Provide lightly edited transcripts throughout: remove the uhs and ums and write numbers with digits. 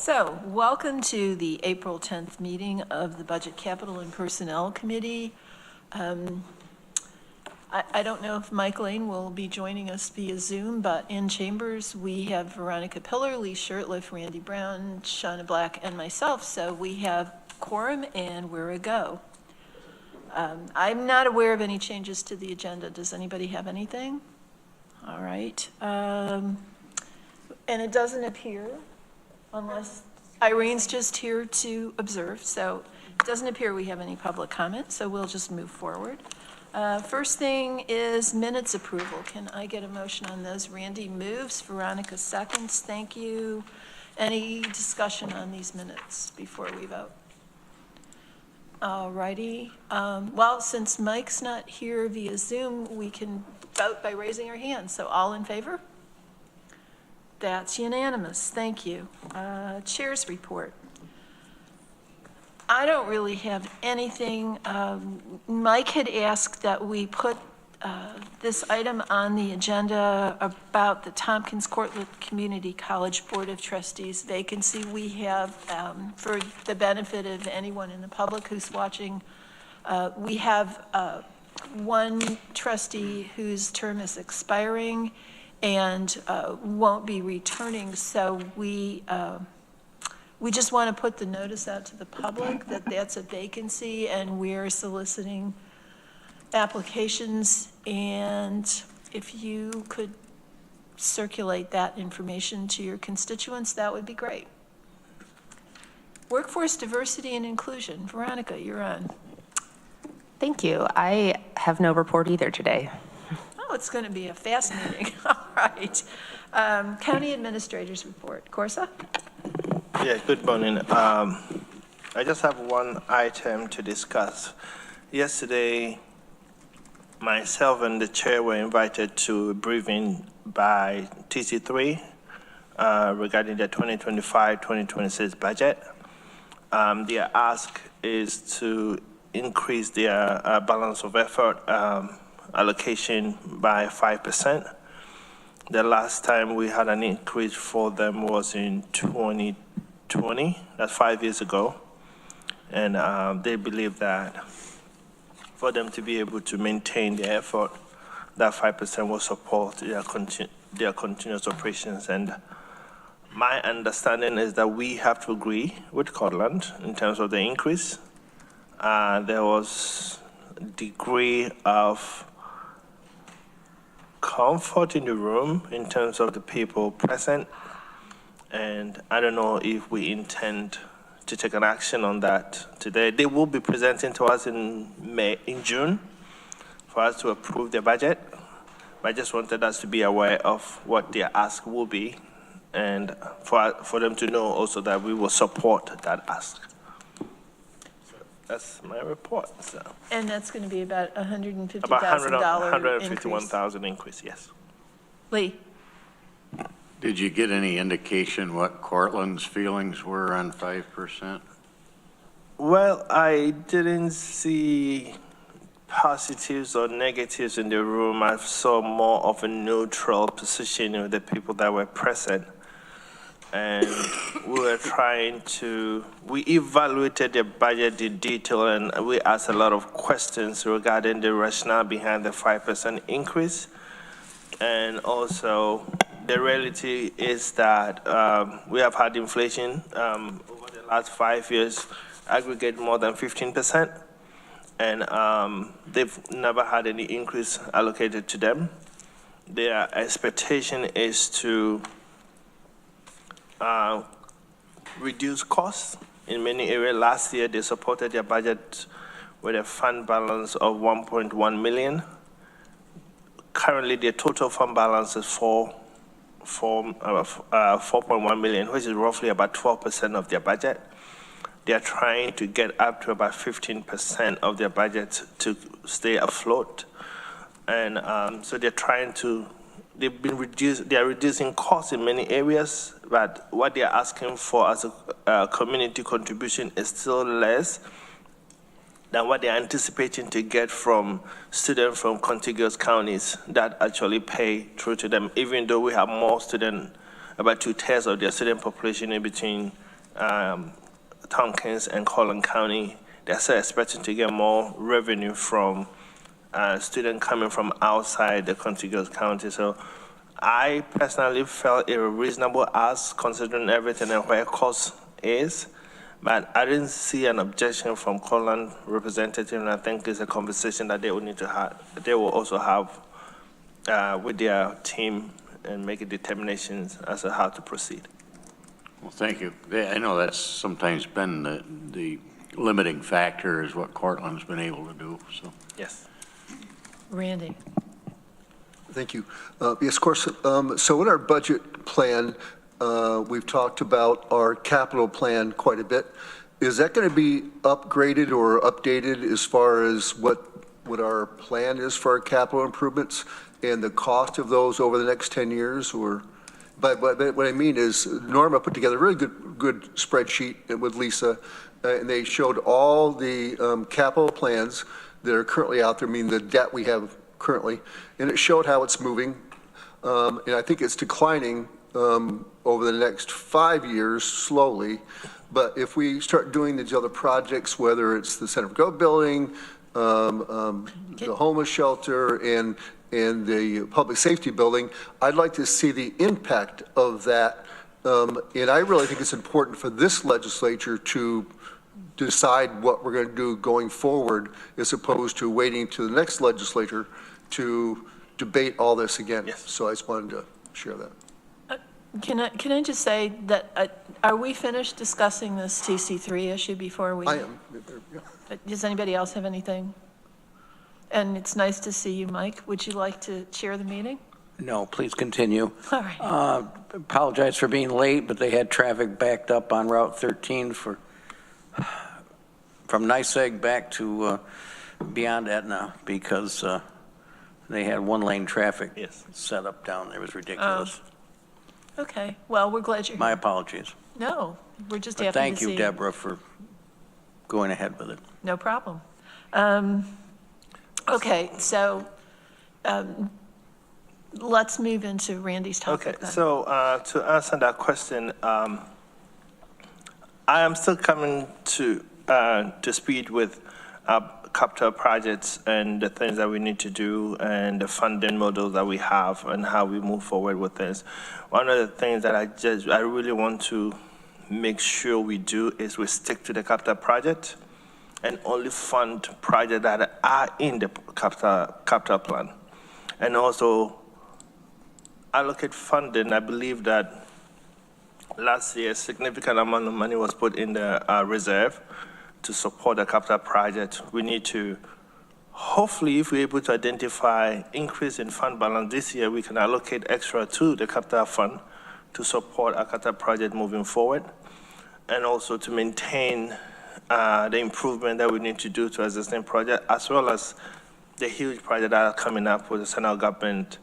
So, welcome to the April 10th meeting of the Budget, Capital, and Personnel Committee. I don't know if Mike Lane will be joining us via Zoom, but in chambers, we have Veronica Pillar, Lee Shurtleff, Randy Brown, Shauna Black, and myself. So we have quorum and we're a go. I'm not aware of any changes to the agenda. Does anybody have anything? All right. And it doesn't appear, unless Irene's just here to observe, so it doesn't appear we have any public comment, so we'll just move forward. First thing is minutes approval. Can I get a motion on those? Randy moves, Veronica seconds. Thank you. Any discussion on these minutes before we vote? All righty. Well, since Mike's not here via Zoom, we can vote by raising our hands. So all in favor? That's unanimous. Thank you. Chair's report. I don't really have anything. Mike had asked that we put this item on the agenda about the Tompkins Cortland Community College Board of Trustees vacancy. We have, for the benefit of anyone in the public who's watching, we have one trustee whose term is expiring and won't be returning, so we just want to put the notice out to the public that that's a vacancy and we're soliciting applications, and if you could circulate that information to your constituents, that would be great. Workforce diversity and inclusion. Veronica, you're on. Thank you. I have no report either today. Oh, it's going to be a fast meeting. All right. County Administrator's Report. Corsa? Yeah, good morning. I just have one item to discuss. Yesterday, myself and the chair were invited to a briefing by TC3 regarding the 2025-2026 budget. Their ask is to increase their balance of effort allocation by 5%. The last time we had an increase for them was in 2020, that's 5 years ago. And they believe that for them to be able to maintain their effort, that 5% will support their continuous operations. And my understanding is that we have to agree with Cortland in terms of the increase. There was a degree of comfort in the room in terms of the people present, and I don't know if we intend to take an action on that today. They will be presenting to us in June for us to approve their budget. I just wanted us to be aware of what their ask will be, and for them to know also that we will support that ask. That's my report. So. And that's going to be about $150,000 about $151,000 increase, yes. Lee? Did you get any indication what Cortland's feelings were on 5%? Well, I didn't see positives or negatives in the room. I saw more of a neutral position with the people that were present. And we evaluated the budget in detail, and we asked a lot of questions regarding the rationale behind the 5% increase. And also, the reality is that we have had inflation over the last 5 years, aggregate more than 15%. And they've never had any increase allocated to them. Their expectation is to reduce costs in many areas. Last year, they supported their budget with a fund balance of 1.1 million. Currently, their total fund balance is 4.1 million, which is roughly about 12% of their budget. They are trying to get up to about 15% of their budget to stay afloat. And so they're trying to, they are reducing costs in many areas, but what they are asking for as a community contribution is still less than what they're anticipating to get from students from contiguous counties that actually pay through to them, even though we have more students, about 2/3 of their student population in between Tompkins and Cortland County, they're still expecting to get more revenue from students coming from outside the contiguous county. So I personally felt a reasonable ask considering everything and where cost is, but I didn't see an objection from Cortland representative, and I think it's a conversation that they will need to have. They will also have with their team and make a determinations as to how to proceed. Well, thank you. Yeah, I know that's sometimes been the limiting factor is what Cortland's been able to do, so. Yes. Randy. Thank you. Yes, of course. So in our budget plan, we've talked about our capital plan quite a bit. Is that going to be upgraded or updated as far as what our plan is for our capital improvements and the cost of those over the next 10 years? Or, but what I mean is Norma put together a really good spreadsheet with Lisa, and they showed all the capital plans that are currently out there, I mean the debt we have currently, and it showed how it's moving. And I think it's declining over the next 5 years slowly. But if we start doing these other projects, whether it's the Center for Growth building, the homeless shelter, and the public safety building, I'd like to see the impact of that. And I really think it's important for this legislature to decide what we're going to do going forward, as opposed to waiting to the next legislature to debate all this again. Yes. So I just wanted to share that. Can I just say that, are we finished discussing this TC3 issue before we? I am. Yeah. Does anybody else have anything? And it's nice to see you, Mike. Would you like to chair the meeting? No, please continue. All right. Apologize for being late, but they had traffic backed up on Route 13 from NYSEG back to beyond Etna because they had one-lane traffic set up down there. It was ridiculous. Okay. Well, we're glad you're here. My apologies. No, we're just But happy to thank see you, Deborah, for going ahead with it. No problem. Okay, so let's move into Randy's topic. Okay, so to answer that question, I am still coming to speed with capital projects and the things that we need to do and the funding models that we have and how we move forward with this. One of the things that I really want to make sure we do is we stick to the capital project and only fund projects that are in the capital plan. And also allocate funding. I believe that last year a significant amount of money was put in the reserve to support the capital project. We need to, hopefully, if we're able to identify increase in fund balance this year, we can allocate extra to the capital fund to support our capital project moving forward, and also to maintain the improvement that we need to do to existing project, as well as the huge project that are coming up with the central government,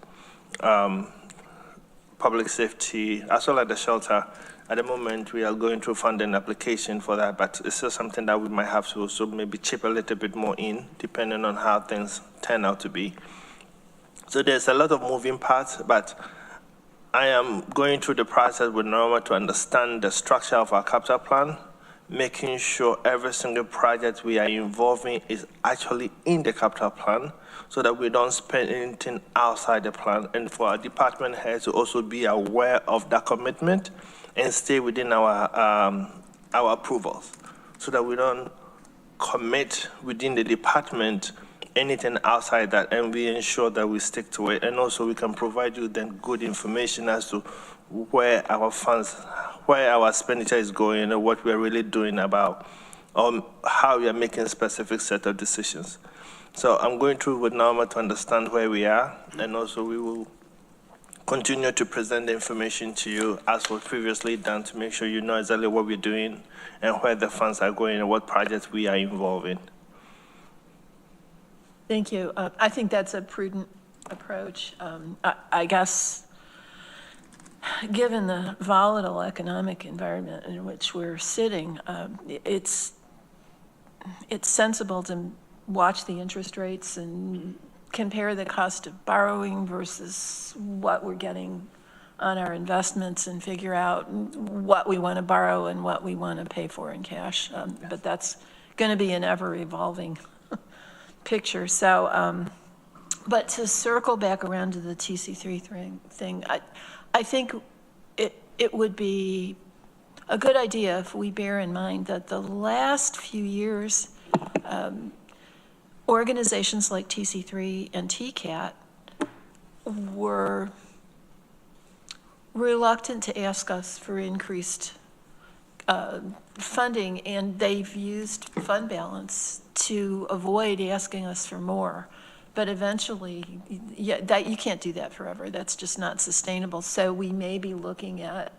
public safety, as well as the shelter. At the moment, we are going through funding application for that, but it's still something that we might have to also maybe chip a little bit more in, depending on how things turn out to be. So there's a lot of moving parts, but I am going through the process with Norma to understand the structure of our capital plan, making sure every single project we are involving is actually in the capital plan, so that we don't spend anything outside the plan, and for our department heads to also be aware of that commitment and stay within our approvals, so that we don't commit within the department anything outside that, and we ensure that we stick to it. And also we can provide you then good information as to where our funds, where our expenditure is going, and what we're really doing about how we are making a specific set of decisions. So I'm going through with Norma to understand where we are, and also we will continue to present the information to you as was previously done, to make sure you know exactly what we're doing and where the funds are going and what projects we are involved in. Thank you. I think that's a prudent approach. I guess, given the volatile economic environment in which we're sitting, it's sensible to watch the interest rates and compare the cost of borrowing versus what we're getting on our investments and figure out what we want to borrow and what we want to pay for in cash. But that's going to be an ever-evolving picture. So, but to circle back around to the TC3 thing, I think it would be a good idea if we bear in mind that the last few years, organizations like TC3 and TCAT were reluctant to ask us for increased funding, and they've used fund balance to avoid asking us for more. But eventually, you can't do that forever. That's just not sustainable. So we may be looking at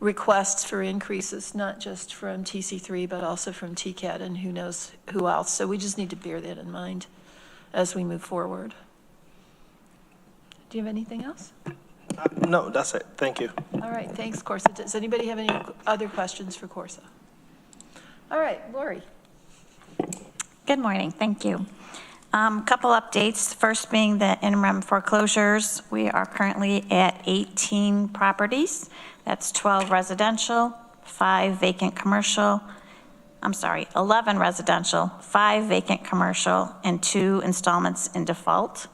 requests for increases, not just from TC3, but also from TCAT and who knows who else. So we just need to bear that in mind as we move forward. Do you have anything else? No, that's it. Thank you. All right, thanks, Corsa. Does anybody have any other questions for Corsa? All right, Lori. Good morning, thank you. Couple updates, first being the interim foreclosures. We are currently at 18 properties. That's 12 residential, 5 vacant commercial, 11 residential, 5 vacant commercial, and 2 installments in default.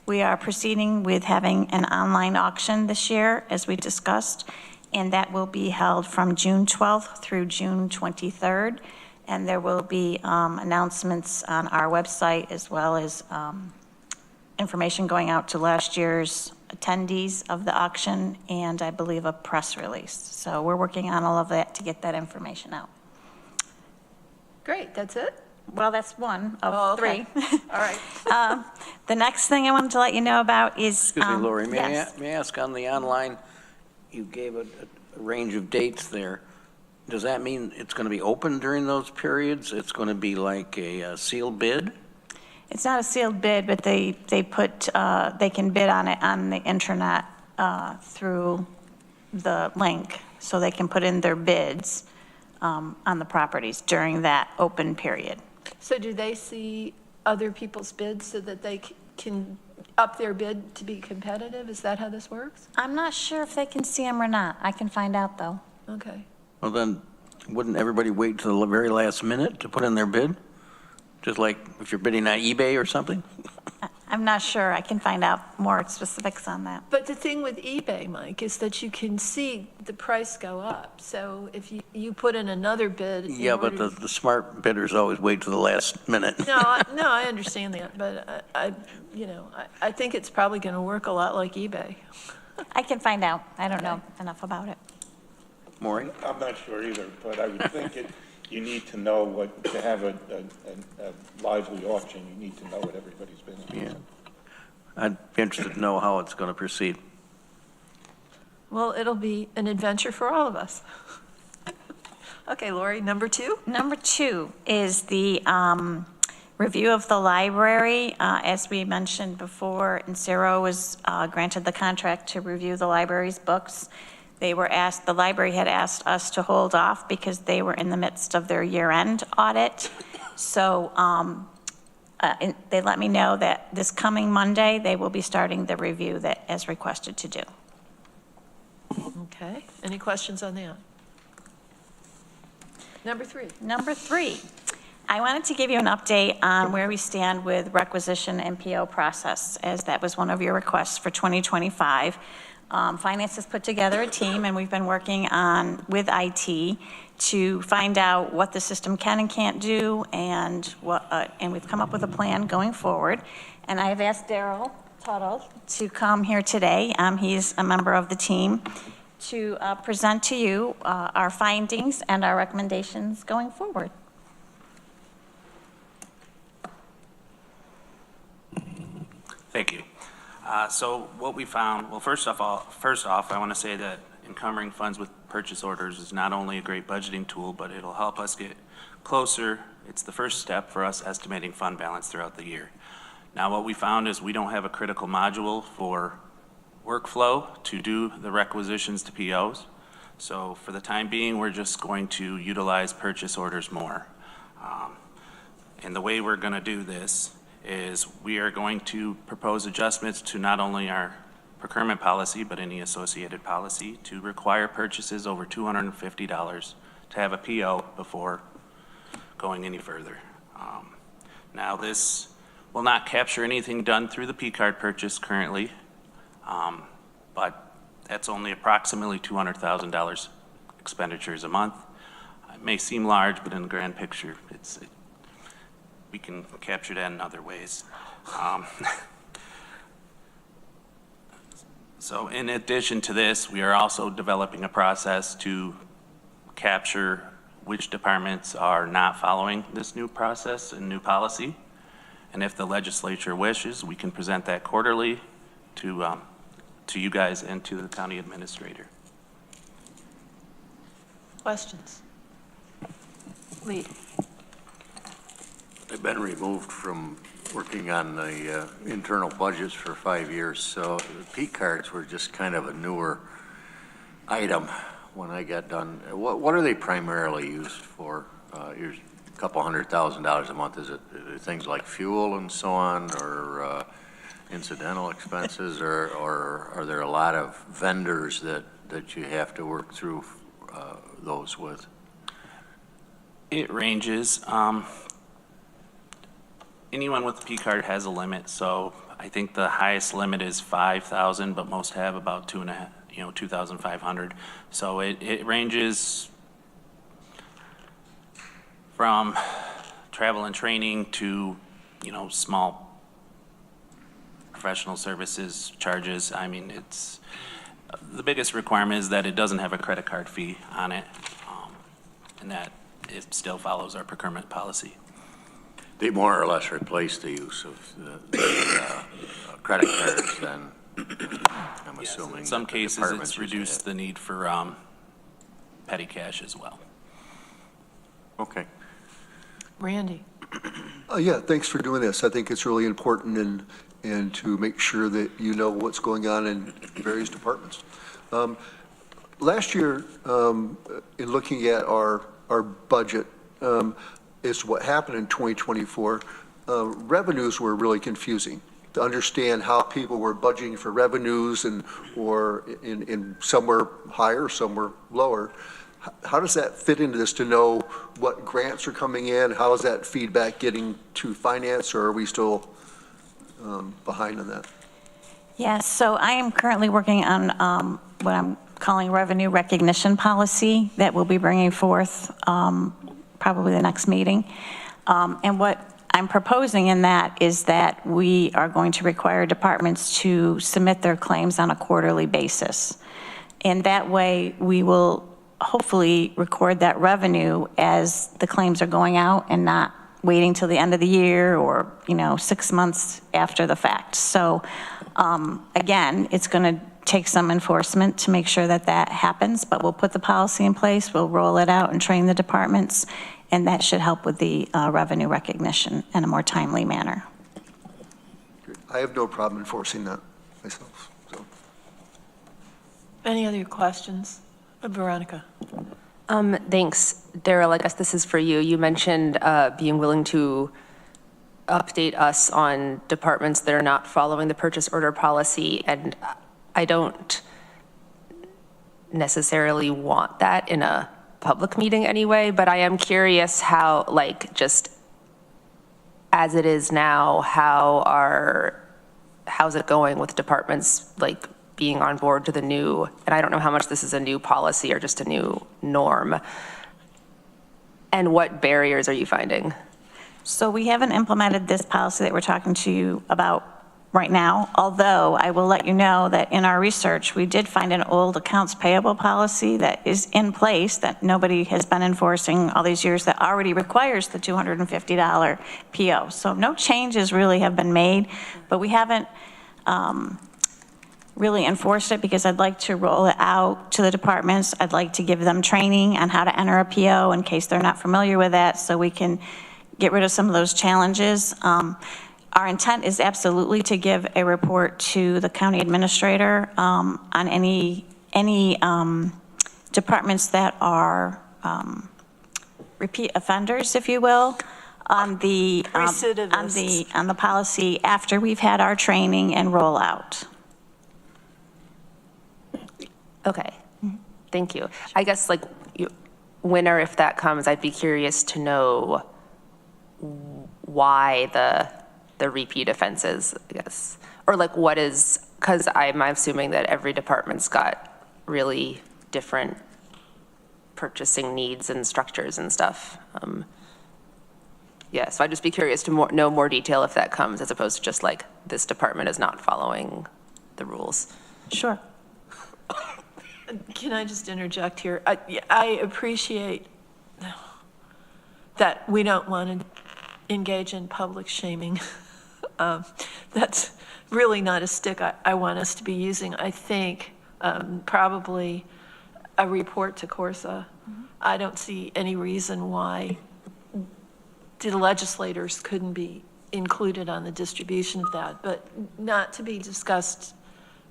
We are proceeding with having an online auction this year, as we discussed, and that will be held from June 12th through June 23rd. And there will be announcements on our website, as well as information going out to last year's attendees of the auction, and I believe a press release. So we're working on all of that to get that information out. Great, that's it? Well, that's one of okay. 3. All right. The next thing I wanted to let you know about is... Excuse me, Lori, may yes. I ask on the online, you gave a range of dates there. Does that mean it's going to be open during those periods? It's going to be like a sealed bid? It's not a sealed bid, but they can bid on it on the internet through the link, so they can put in their bids on the properties during that open period. So do they see other people's bids so that they can up their bid to be competitive? Is that how this works? I'm not sure if they can see them or not. I can find out, though. Okay. Well, then, wouldn't everybody wait till the very last minute to put in their bid? Just like if you're bidding on eBay or something? I'm not sure. I can find out more specifics on that. But the thing with eBay, Mike, is that you can see the price go up. So if you put in another bid. Yeah, but the smart bidders always wait till the last minute. No, I understand that, but I think it's probably going to work a lot like eBay. I can find out. I don't know enough about it. Maureen? I'm not sure either, but I would think you need to know to have a lively auction, you need to know what everybody's bidding. Yeah. I'd be interested to know how it's going to proceed. Well, it'll be an adventure for all of us. Okay, Lori, number 2? Number 2 is the review of the library. As we mentioned before, Insero was granted the contract to review the library's books. The library had asked us to hold off because they were in the midst of their year-end audit. So they let me know that this coming Monday, they will be starting the review that as requested to do. Okay, any questions on that? Number 3. Number 3, I wanted to give you an update on where we stand with requisition and PO process, as that was one of your requests for 2025. Finance has put together a team, and we've been working with IT to find out what the system can and can't do, and we've come up with a plan going forward. And I have asked Daryl Tuttle to come here today. He's a member of the team, to present to you our findings and our recommendations going forward. Thank you. So what we found, well, first off, I want to say that encumbering funds with purchase orders is not only a great budgeting tool, but it'll help us get closer. It's the first step for us estimating fund balance throughout the year. Now, what we found is we don't have a critical module for workflow to do the requisitions to POs. So for the time being, we're just going to utilize purchase orders more. And the way we're going to do this is we are going to propose adjustments to not only our procurement policy, but any associated policy, to require purchases over $250 to have a PO before going any further. Now, this will not capture anything done through the P-card purchase currently, but that's only approximately $200,000 expenditures a month. It may seem large, but in the grand picture, we can capture that in other ways. So in addition to this, we are also developing a process to capture which departments are not following this new process and new policy. And if the legislature wishes, we can present that quarterly to you guys and to the county administrator. Questions? Lee? I've been removed from working on the internal budgets for 5 years, so the P cards were just kind of a newer item when I got done. What are they primarily used for? You're a couple $100,000 a month. Is it things like fuel and so on, or incidental expenses, or are there a lot of vendors that you have to work through those with? It ranges. Anyone with a P card has a limit, so I think the highest limit is 5,000, but most have about 2,500. So it ranges from travel and training to, small professional services charges. I mean, the biggest requirement is that it doesn't have a credit card fee on it, and that it still follows our procurement policy. They more or less replace the use of the credit cards then, I'm assuming. In some that the cases, departments it's use reduced it. the need for petty cash as well. Okay. Randy? Yeah, thanks for doing this. I think it's really important and to make sure that you know what's going on in various departments. Last year, in looking at our budget, is what happened in 2024, revenues were really confusing to understand how people were budgeting for revenues or in some were higher, some were lower. How does that fit into this to know what grants are coming in? How is that feedback getting to finance, or are we still behind on that? Yes, so I am currently working on what I'm calling revenue recognition policy that we'll be bringing forth probably the next meeting. And what I'm proposing in that is that we are going to require departments to submit their claims on a quarterly basis. And that way, we will hopefully record that revenue as the claims are going out and not waiting till the end of the year or, 6 months after the fact. So again, it's going to take some enforcement to make sure that that happens, but we'll put the policy in place, we'll roll it out and train the departments, and that should help with the revenue recognition in a more timely manner. I have no problem enforcing that myself. So. Any other questions? Veronica? Thanks. Daryl, I guess this is for you. You mentioned being willing to update us on departments that are not following the purchase order policy, and I don't necessarily want that in a public meeting anyway, but I am curious how, just as it is now, how's it going with departments, being on board to the new, and I don't know how much this is a new policy or just a new norm, and what barriers are you finding? So we haven't implemented this policy that we're talking to you about right now, although I will let you know that in our research, we did find an old accounts payable policy that is in place that nobody has been enforcing all these years that already requires the $250 PO. So no changes really have been made, but we haven't really enforced it because I'd like to roll it out to the departments. I'd like to give them training on how to enter a PO in case they're not familiar with that, so we can get rid of some of those challenges. Our intent is absolutely to give a report to the county administrator on any departments that are repeat offenders, if you will, on the Recidivists. on the policy after we've had our training and rollout. Okay, thank you. I guess like when or if that comes, I'd be curious to know why the repeat offenses, I guess, or like what is, because I'm assuming that every department's got really different purchasing needs and structures and stuff. Yeah, so I'd just be curious to know more detail if that comes, as opposed to just like this department is not following the rules. Sure. Can I just interject here? I appreciate that we don't want to engage in public shaming. That's really not a stick I want us to be using. I think probably a report to Corsa. I don't see any reason why the legislators couldn't be included on the distribution of that, but not to be discussed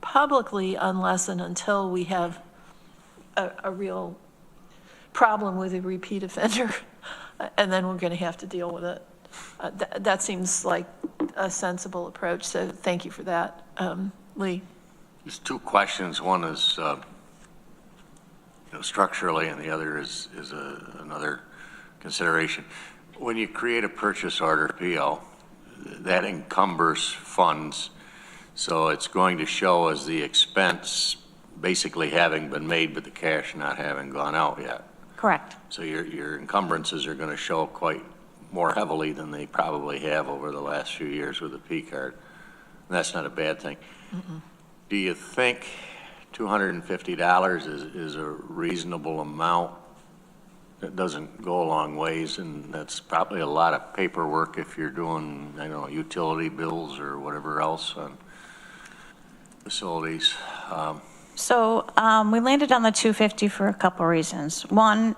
publicly unless and until we have a real problem with a repeat offender, and then we're going to have to deal with it. That seems like a sensible approach, so thank you for that. Lee? There's two questions. One is structurally, and the other is another consideration. When you create a purchase order PO, that encumbers funds, so it's going to show as the expense basically having been made, but the cash not having gone out yet. Correct. So your encumbrances are going to show quite more heavily than they probably have over the last few years with the P card. And that's not a bad thing. Do you think $250 is a reasonable amount? That doesn't go a long ways, and that's probably a lot of paperwork if you're doing, I don't know, utility bills or whatever else on facilities. So we landed on the 250 for a couple reasons. One,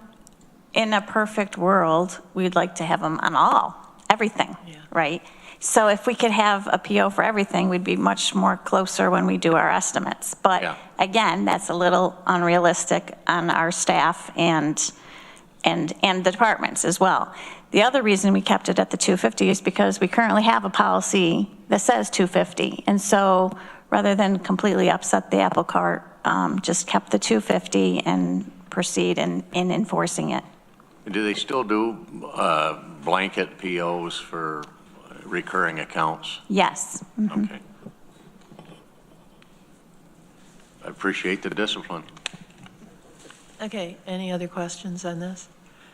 in a perfect world, we'd like to have them on everything, right? So if we could have a PO for everything, we'd be much more closer when we do our estimates. But again, that's a little unrealistic on our staff and the departments as well. The other reason we kept it at the 250 is because we currently have a policy that says 250. And so rather than completely upset the apple cart, just kept the 250 and proceed in enforcing it. Do they still do blanket POs for recurring accounts? Yes. Okay. I appreciate the discipline. Okay, any other questions on this?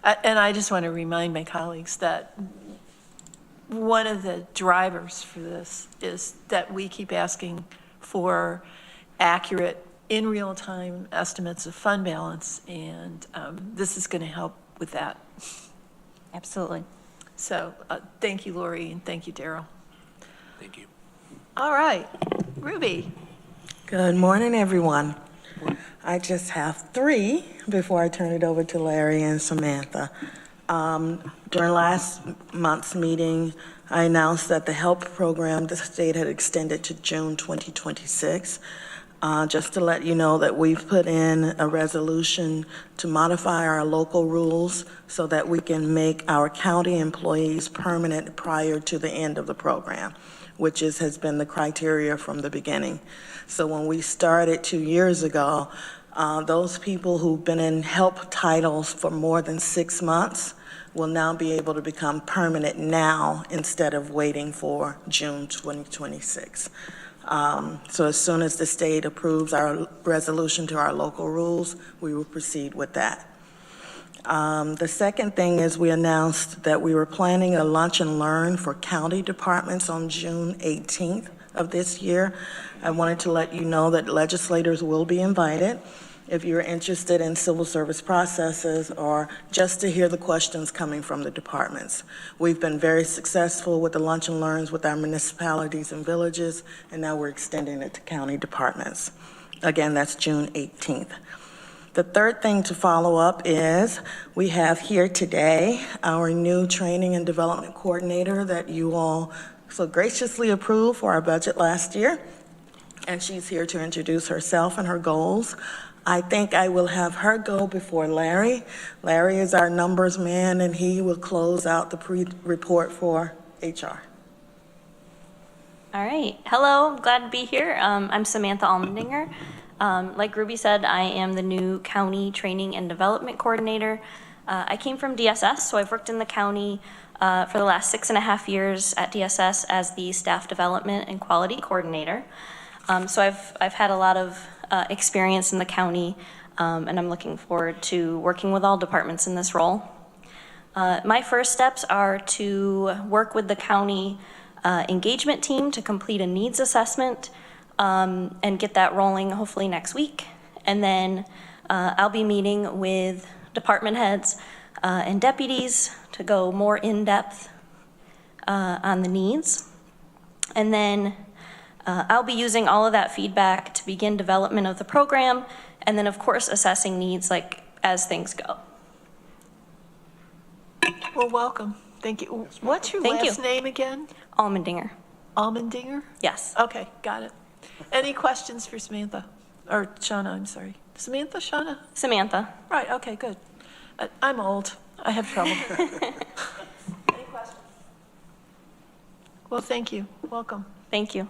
And I just want to remind my colleagues that one of the drivers for this is that we keep asking for accurate, in real time estimates of fund balance, and this is going to help with that. Absolutely. So thank you, Lori, and thank you, Daryl. Thank you. All right, Ruby. Good morning, everyone. I just have three before I turn it over to Larry and Samantha. During last month's meeting, I announced that the HELP program the state had extended to June 2026. Just to let you know that we've put in a resolution to modify our local rules so that we can make our county employees permanent prior to the end of the program, which has been the criteria from the beginning. So when we started 2 years ago, those people who've been in HELP titles for more than 6 months will now be able to become permanent now instead of waiting for June 2026. So as soon as the state approves our resolution to our local rules, we will proceed with that. The second thing is we announced that we were planning a lunch and learn for county departments on June 18th of this year. I wanted to let you know that legislators will be invited if you're interested in civil service processes or just to hear the questions coming from the departments. We've been very successful with the lunch and learns with our municipalities and villages, and now we're extending it to county departments. Again, that's June 18th. The third thing to follow up is we have here today our new training and development coordinator that you all so graciously approved for our budget last year. And she's here to introduce herself and her goals. I think I will have her go before Larry. Larry is our numbers man, and he will close out the report for HR. All right. Hello, glad to be here. I'm Samantha Almendinger. Like Ruby said, I am the new County Training and Development Coordinator. I came from DSS, so I've worked in the county for the last 6.5 years at DSS as the Staff Development and Quality Coordinator. So I've had a lot of experience in the county, and I'm looking forward to working with all departments in this role. My first steps are to work with the county engagement team to complete a needs assessment and get that rolling hopefully next week. And then I'll be meeting with department heads and deputies to go more in depth on the needs. And then I'll be using all of that feedback to begin development of the program, and then of course assessing needs like as things go. Well, welcome. Thank you. What's your Thank last you. name again? Almendinger. Almendinger? Yes. Okay, got it. Any questions for Samantha? Or Shauna, I'm sorry. Samantha, Shauna? Samantha. Right, okay, good. I'm old. I have trouble. Any questions? Well, thank you. Welcome. Thank you.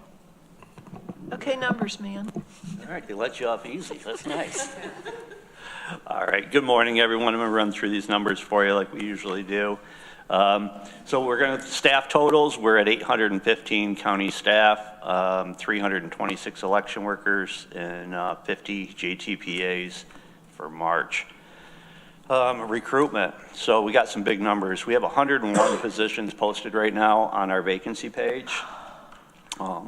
Okay, numbers, man. All right, they let you off easy. That's nice. All right, good morning, everyone. I'm going to run through these numbers for you like we usually do. So we're going to, staff totals, we're at 815 county staff, 326 election workers, and 50 JTPAs for March. Recruitment, so we got some big numbers. We have 101 positions posted right now on our vacancy page,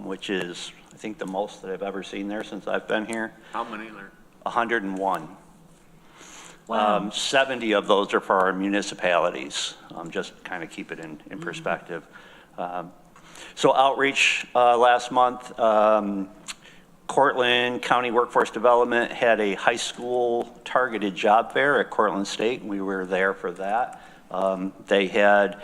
which is, I think, the most that I've ever seen there since I've been here. How many there? 101. Wow. 70 of those are for our municipalities, just kind of keep it in perspective. So outreach last month, Cortland County Workforce Development had a high school targeted job fair at Cortland State, and we were there for that. They had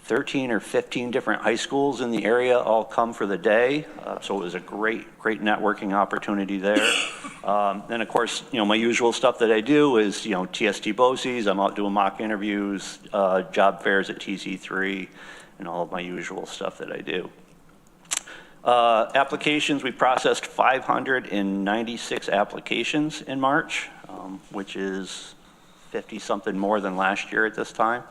13 or 15 different high schools in the area all come for the day, so it was a great networking opportunity there. Then of course, my usual stuff that I do is, TST BOCES, I'm out doing mock interviews, job fairs at TC3, and all of my usual stuff that I do. Applications, we processed 596 applications in March, which is 50-something more than last year at this time.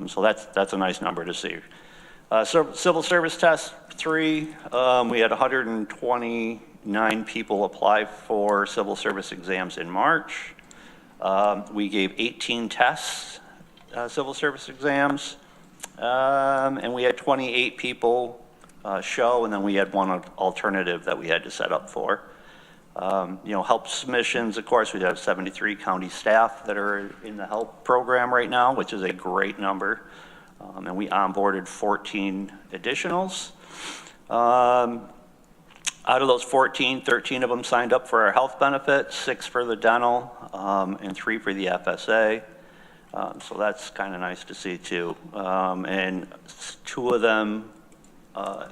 So that's a nice number to see. So civil service test 3, we had 129 people apply for civil service exams in March. We gave 18 tests, civil service exams, and we had 28 people show, and then we had one alternative that we had to set up for. Help submissions, of course, we have 73 county staff that are in the help program right now, which is a great number. And we onboarded 14 additionals. Out of those 14, 13 of them signed up for our health benefits, 6 for the dental, and 3 for the FSA. So that's kind of nice to see too. And 2 of them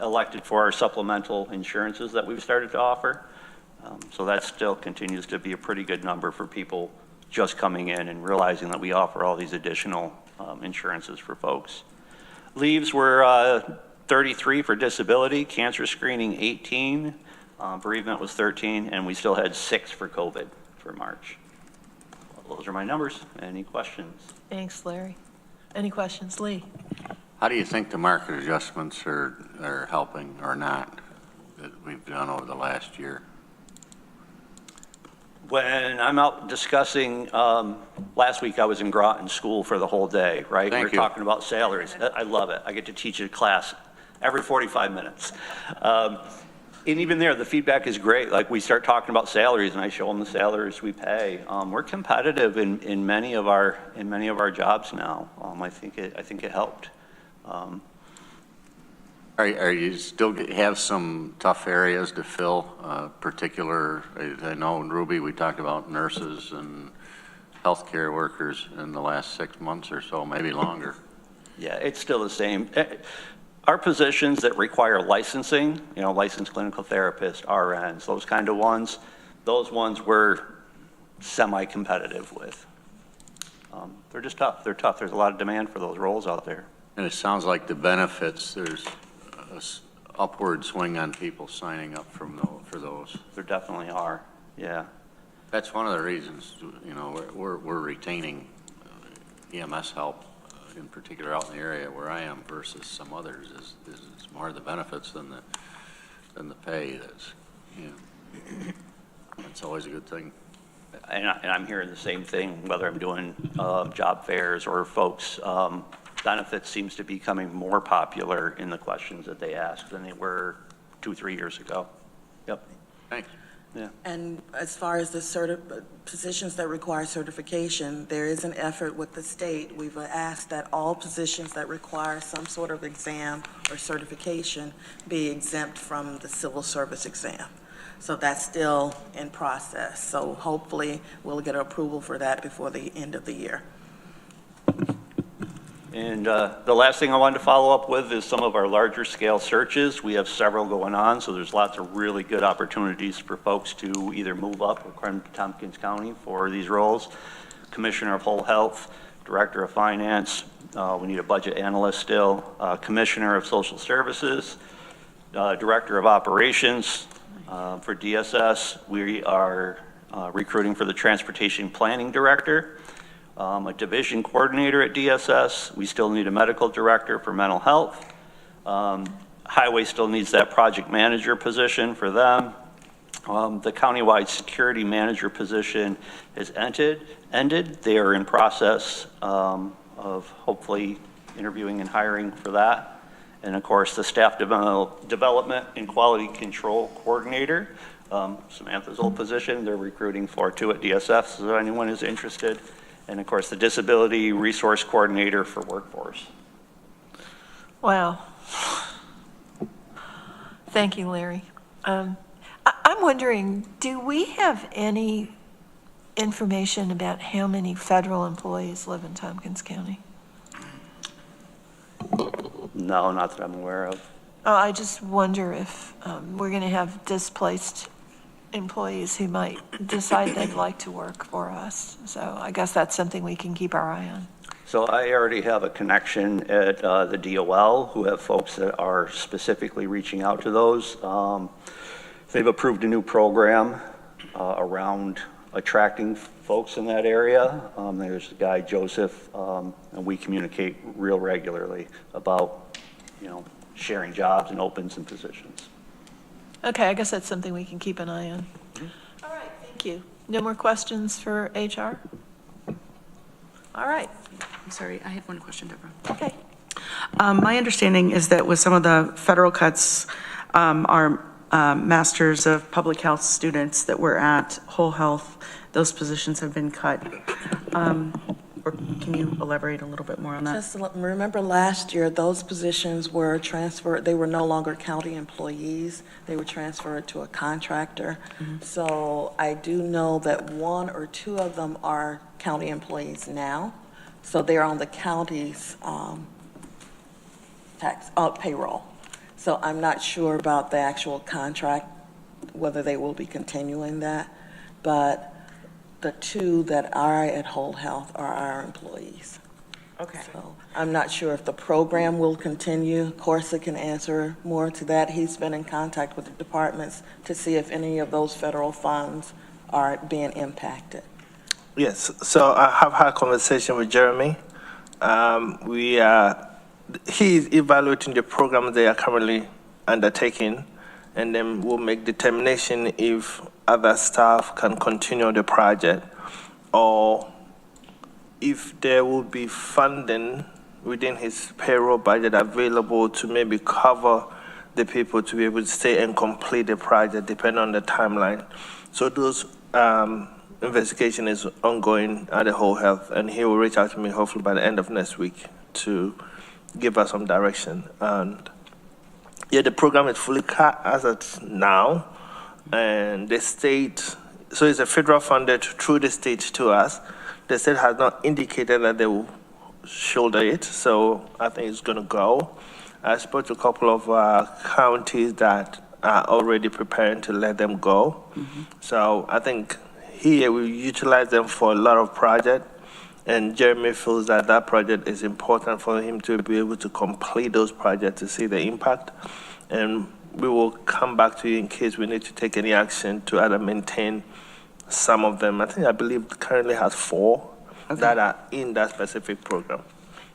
elected for our supplemental insurances that we've started to offer. So that still continues to be a pretty good number for people just coming in and realizing that we offer all these additional insurances for folks. Leaves were 33 for disability, cancer screening 18, bereavement was 13, and we still had 6 for COVID for March. Well, those are my numbers. Any questions? Thanks, Larry. Any questions, Lee? How do you think the market adjustments are helping or not that we've done over the last year? When I'm out discussing, last week I was in Groton School for the whole day, right? Thank We're you. talking about salaries. I love it. I get to teach a class every 45 minutes. And even there, the feedback is great. Like we start talking about salaries and I show them the salaries we pay. We're competitive in many of our jobs now. I think it helped. Are you still have some tough areas to fill, particular, I know in Ruby we talked about nurses and healthcare workers in the last 6 months or so, maybe longer. Yeah, it's still the same. Our positions that require licensing, licensed clinical therapists, RNs, those kind of ones, those ones we're semi-competitive with. They're just tough. They're tough. There's a lot of demand for those roles out there. And it sounds like the benefits, there's an upward swing on people signing up for those. There definitely are. Yeah. That's one of the reasons, you know, we're retaining EMS help, in particular out in the area where I am versus some others, is more the benefits than the pay. That's always a good thing. And I'm hearing the same thing, whether I'm doing job fairs or folks, benefits seems to be becoming more popular in the questions that they ask than they were 2-3 years ago. Yep. Thanks. Yeah. And as far as the positions that require certification, there is an effort with the state. We've asked that all positions that require some sort of exam or certification be exempt from the civil service exam. So that's still in process. So hopefully we'll get approval for that before the end of the year. And the last thing I wanted to follow up with is some of our larger scale searches. We have several going on, so there's lots of really good opportunities for folks to either move up or come to Tompkins County for these roles. Commissioner of Whole Health, Director of Finance, we need a budget analyst still, Commissioner of Social Services, Director of Operations. For DSS, we are recruiting for the Transportation Planning Director. A division coordinator at DSS. We still need a medical director for mental health. Highway still needs that project manager position for them. The countywide security manager position has ended. They are in process of hopefully interviewing and hiring for that. And of course, the staff development and quality control coordinator, Samantha's old position, they're recruiting for too at DSF, so if anyone is interested. And of course, the Disability Resource Coordinator for Workforce. Wow. Thank you, Larry. I'm wondering, do we have any information about how many federal employees live in Tompkins County? No, not that I'm aware of. Oh, I just wonder if we're going to have displaced employees who might decide they'd like to work for us. So I guess that's something we can keep our eye on. So I already have a connection at the DOL who have folks that are specifically reaching out to those. They've approved a new program around attracting folks in that area. There's a guy, Joseph, and we communicate real regularly about, you know, sharing jobs and opens and positions. Okay, I guess that's something we can keep an eye on. All right, thank you. No more questions for HR? All right. I'm sorry, I had one question, Deborah. Okay. My understanding is that with some of the federal cuts, our Masters of Public Health students that were at Whole Health, those positions have been cut. Or can you elaborate a little bit more on that? Just remember last year, those positions were transferred, they were no longer county employees, they were transferred to a contractor. So I do know that 1 or 2 of them are county employees now. So they're on the county's payroll. So I'm not sure about the actual contract, whether they will be continuing that, but the 2 that are at Whole Health are our employees. Okay. So I'm not sure if the program will continue. Corsa can answer more to that. He's been in contact with the departments to see if any of those federal funds are being impacted. Yes, so I have had a conversation with Jeremy. He's evaluating the program they are currently undertaking, and then we'll make determination if other staff can continue the project or if there will be funding within his payroll budget available to maybe cover the people to be able to stay and complete the project depending on the timeline. So those investigation is ongoing at the Whole Health, and he will reach out to me hopefully by the end of next week to give us some direction. And yeah, the program is fully cut as of now, and the state, so it's a federal funded through the state to us. The state has not indicated that they will shoulder it, so I think it's going to go. I spoke to a couple of counties that are already preparing to let them go. So I think here we utilize them for a lot of projects, and Jeremy feels that that project is important for him to be able to complete those projects to see the impact. And we will come back to you in case we need to take any action to either maintain some of them. I believe currently has 4 that are in that specific program.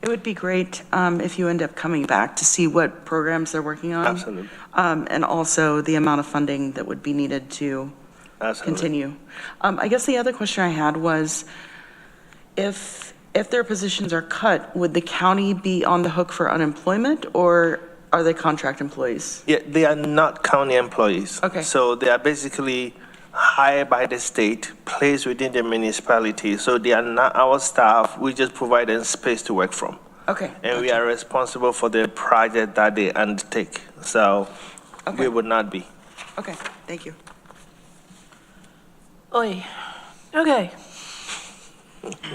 It would be great if you end up coming back to see what programs they're working on. Absolutely. And also the amount of funding that would be needed to continue. I guess the other question I had was, if their positions are cut, would the county be on the hook for unemployment, or are they contract employees? Yeah, they are not county employees. Okay. So they are basically hired by the state, placed within the municipality. So they are not our staff. We just provide them space to work from. Okay. And we are responsible for the project that they undertake. So we would not be. Okay, thank you. Oy. Okay.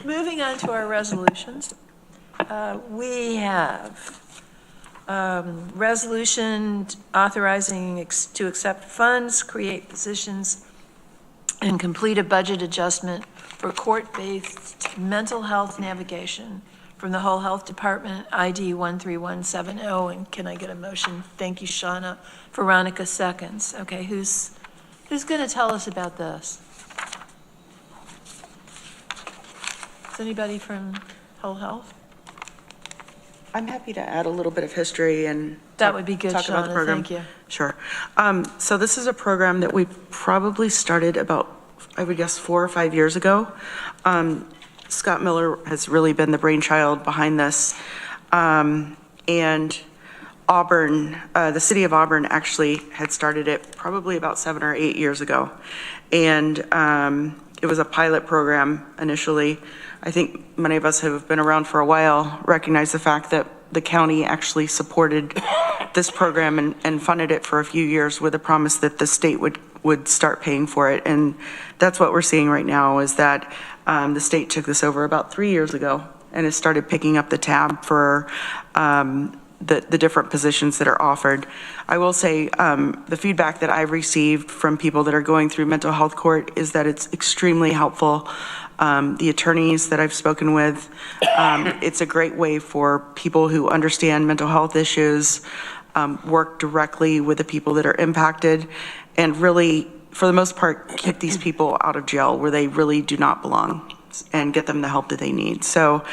Moving on to our resolutions. We have resolution authorizing to accept funds, create positions, and complete a budget adjustment for court-based mental health navigation from the Whole Health Department, ID 13170. And can I get a motion? Thank you, Shauna. Veronica seconds. Okay, who's going to tell us about this? Is anybody from Whole Health? I'm happy to add a little bit of history and That would be good, talk about the Shauna, program. thank you. Sure. So this is a program that we probably started about, I would guess, 4 or 5 years ago. Scott Miller has really been the brainchild behind this. And Auburn, the city of Auburn actually had started it probably about 7 or 8 years ago. And it was a pilot program initially. I think many of us who have been around for a while recognize the fact that the county actually supported this program and funded it for a few years with a promise that the state would start paying for it. And that's what we're seeing right now, is that the state took this over about 3 years ago and has started picking up the tab for the different positions that are offered. I will say the feedback that I've received from people that are going through mental health court is that it's extremely helpful. The attorneys that I've spoken with, it's a great way for people who understand mental health issues, work directly with the people that are impacted, and really, for the most part, kick these people out of jail where they really do not belong and get them the help that they need. So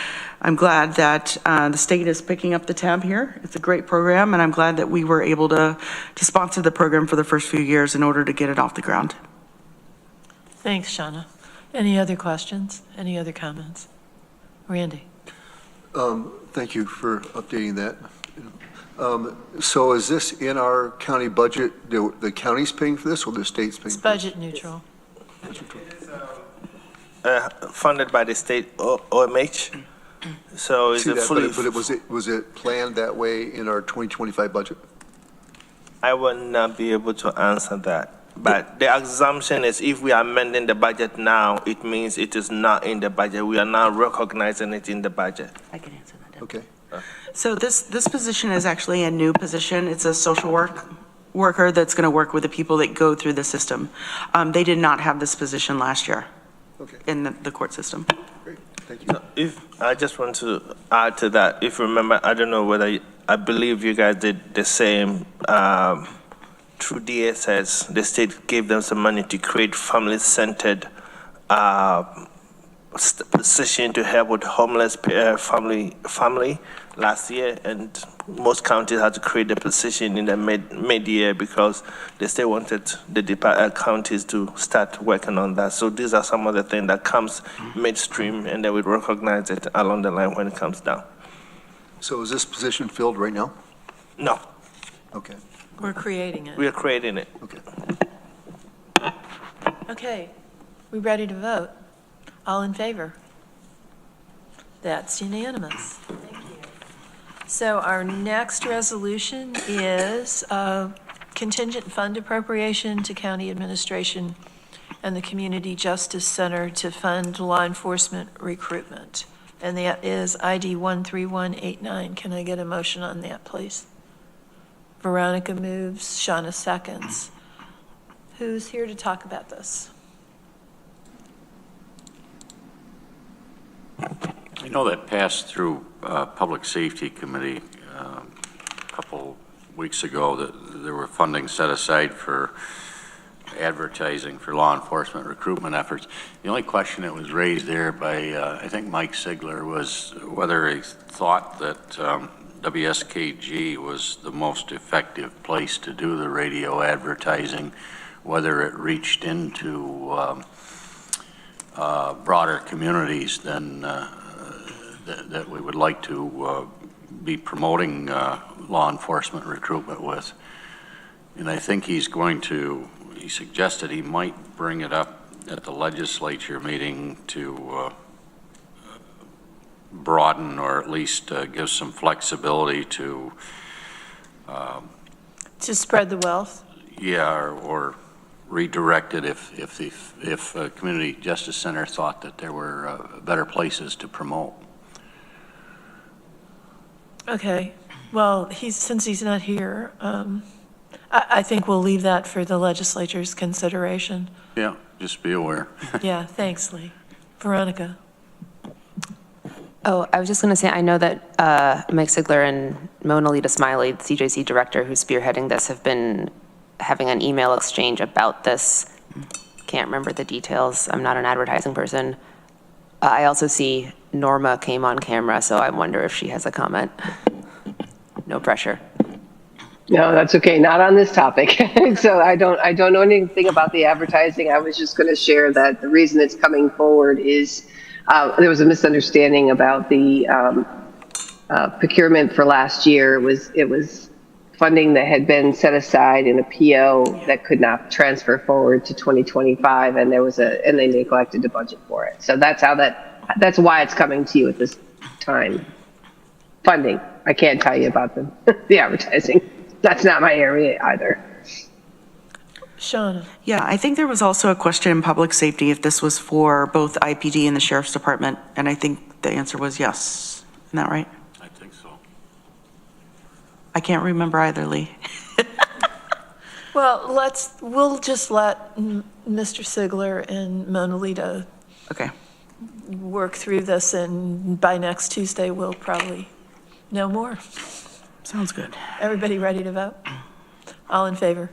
I'm glad that the state is picking up the tab here. It's a great program, and I'm glad that we were able to sponsor the program for the first few years in order to get it off the ground. Thanks, Shauna. Any other questions? Any other comments? Randy? Thank you for updating that. So is this in our county budget? The county's paying for this, or the state's paying It's for budget neutral. Funded by the state OMH. So is it fully? But was it planned that way in our 2025 budget? I will not be able to answer that. But the assumption is if we are amending the budget now, it means it is not in the budget. We are not recognizing it in the budget. I can answer that. Okay. So this position is actually a new position. It's a social worker that's going to work with the people that go through the system. They did not have this position last year in the court system. Great, thank you. If I just want to add to that, if you remember, I don't know whether I believe you guys did the same. Through DSS, the state gave them some money to create family-centered position to help with homeless family last year, and most counties had to create the position in the mid-year because the state wanted the counties to start working on that. So these are some of the things that comes midstream, and they would recognize it along the line when it comes down. So is this position filled right now? No. Okay. We're creating it. We are creating it. Okay. Okay, we ready to vote? All in favor? That's unanimous. Thank you. So our next resolution is contingent fund appropriation to county administration and the Community Justice Center to fund law enforcement recruitment. And that is ID 13189. Can I get a motion on that, please? Veronica moves, Shauna seconds. Who's here to talk about this? I know that passed through Public Safety Committee a couple weeks ago, that there were funding set aside for advertising for law enforcement recruitment efforts. The only question that was raised there by, I think Mike Sigler, was whether he thought that WSKG was the most effective place to do the radio advertising, whether it reached into broader communities than that we would like to be promoting law enforcement recruitment with. And I think he suggested he might bring it up at the legislature meeting to broaden or at least give some flexibility to spread the wealth? Yeah, or redirect it if a community justice center thought that there were better places to promote. Okay, well, since he's not here, I think we'll leave that for the legislature's consideration. Yeah, just be aware. Yeah, thanks, Lee. Veronica? Oh, I was just going to say, I know that Mike Sigler and Mona Lita Smiley, the CJC director who's spearheading this, have been having an email exchange about this. Can't remember the details. I'm not an advertising person. I also see Norma came on camera, so I wonder if she has a comment. No pressure. No, that's okay. Not on this topic. So I don't know anything about the advertising. I was just going to share that the reason it's coming forward is there was a misunderstanding about the procurement for last year. It was funding that had been set aside in a PO that could not transfer forward to 2025, and and they neglected to budget for it. So that's why it's coming to you at this time. Funding. I can't tell you about the advertising. That's not my area either. Shauna? Yeah, I think there was also a question in public safety if this was for both IPD and the Sheriff's Department, and I think the answer was yes. Isn't that right? I think so. I can't remember either, Lee. Well, we'll just let Mr. Sigler and Mona Lita Okay. work through this, and by next Tuesday, we'll probably know more. Sounds good. Everybody ready to vote? All in favor?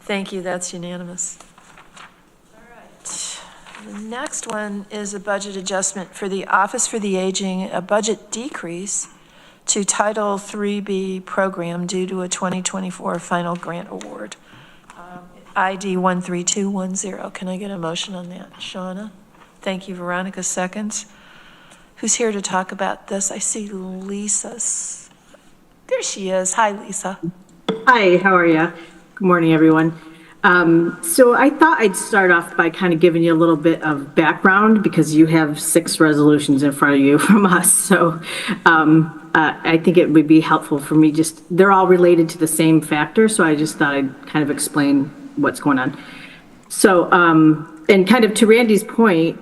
Thank you, that's unanimous. All right. The next one is a budget adjustment for the Office for the Aging, a budget decrease to Title 3B program due to a 2024 final grant award. ID 13210. Can I get a motion on that? Shauna? Thank you, Veronica, seconds. Who's here to talk about this? I see Lisa's. There she is. Hi, Lisa. Hi, how are you? Good morning, everyone. So I thought I'd start off by kind of giving you a little bit of background because you have 6 resolutions in front of you from us. So I think it would be helpful for me they're all related to the same factor. So I just thought I'd kind of explain what's going on. So, and kind of to Randy's point,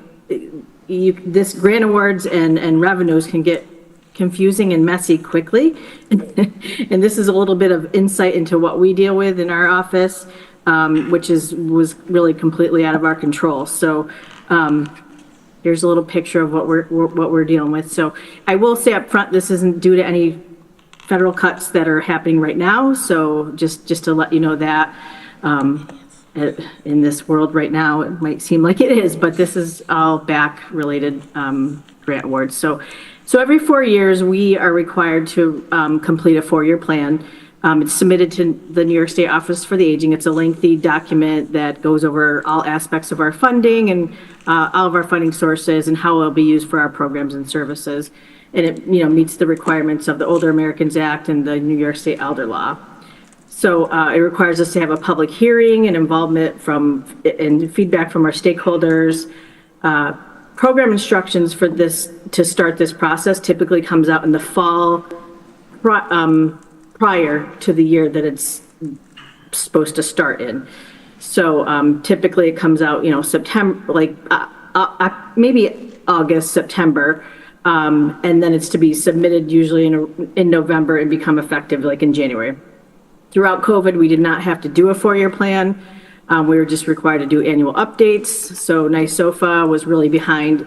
this grant awards and revenues can get confusing and messy quickly. And this is a little bit of insight into what we deal with in our office, which was really completely out of our control. So here's a little picture of what we're dealing with. So I will say up front, this isn't due to any federal cuts that are happening right now. So just to let you know that in this world right now, it might seem like it is, but this is all back related grant awards. So every 4 years, we are required to complete a 4-year plan. It's submitted to the New York State Office for the Aging. It's a lengthy document that goes over all aspects of our funding and all of our funding sources and how it'll be used for our programs and services. And it meets the requirements of the Older Americans Act and the New York State Elder Law. So it requires us to have a public hearing and involvement and feedback from our stakeholders. Program instructions for this to start this process typically comes out in the fall prior to the year that it's supposed to start in. So typically it comes out, September, like maybe August, September, and then it's to be submitted usually in November and become effective like in January. Throughout COVID, we did not have to do a 4-year plan. We were just required to do annual updates. So NYSOFA was really behind.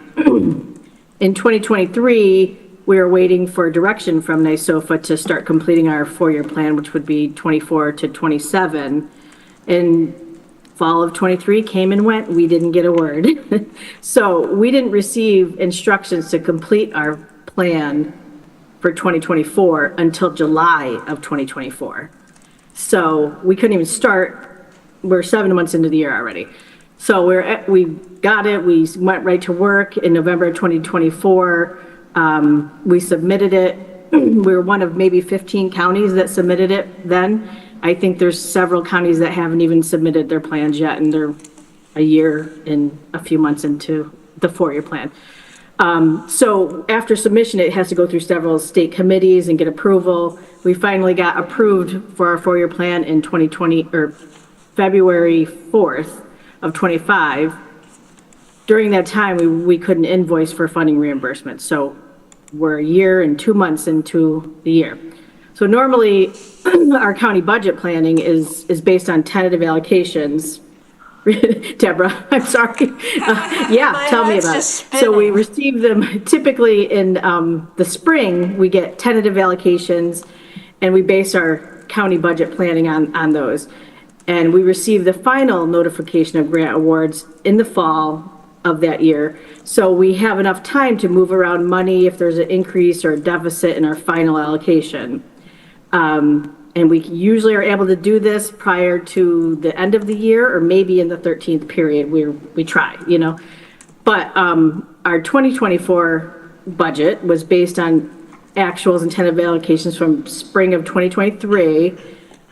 In 2023, we were waiting for direction from NYSOFA to start completing our 4-year plan, which would be 24 to 27. And fall of '23 came and went, we didn't get a word. So we didn't receive instructions to complete our plan for 2024 until July of 2024. So we couldn't even start, we're 7 months into the year already. So we got it, we went right to work in November of 2024. We submitted it. We were one of maybe 15 counties that submitted it then. I think there's several counties that haven't even submitted their plans yet, and they're a year and a few months into the 4-year plan. So after submission, it has to go through several state committees and get approval. We finally got approved for our 4-year plan in 2020, or February 4th of 25. During that time, we couldn't invoice for funding reimbursement. So we're a year and 2 months into the year. So normally, our county budget planning is based on tentative allocations. Deborah, I'm sorry. Yeah, tell me about it. So we receive them typically in the spring, we get tentative allocations, and we base our county budget planning on those. And we receive the final notification of grant awards in the fall of that year. So we have enough time to move around money if there's an increase or a deficit in our final allocation. And we usually are able to do this prior to the end of the year, or maybe in the 13th period we try, you know. But our 2024 budget was based on actuals and tentative allocations from spring of 2023.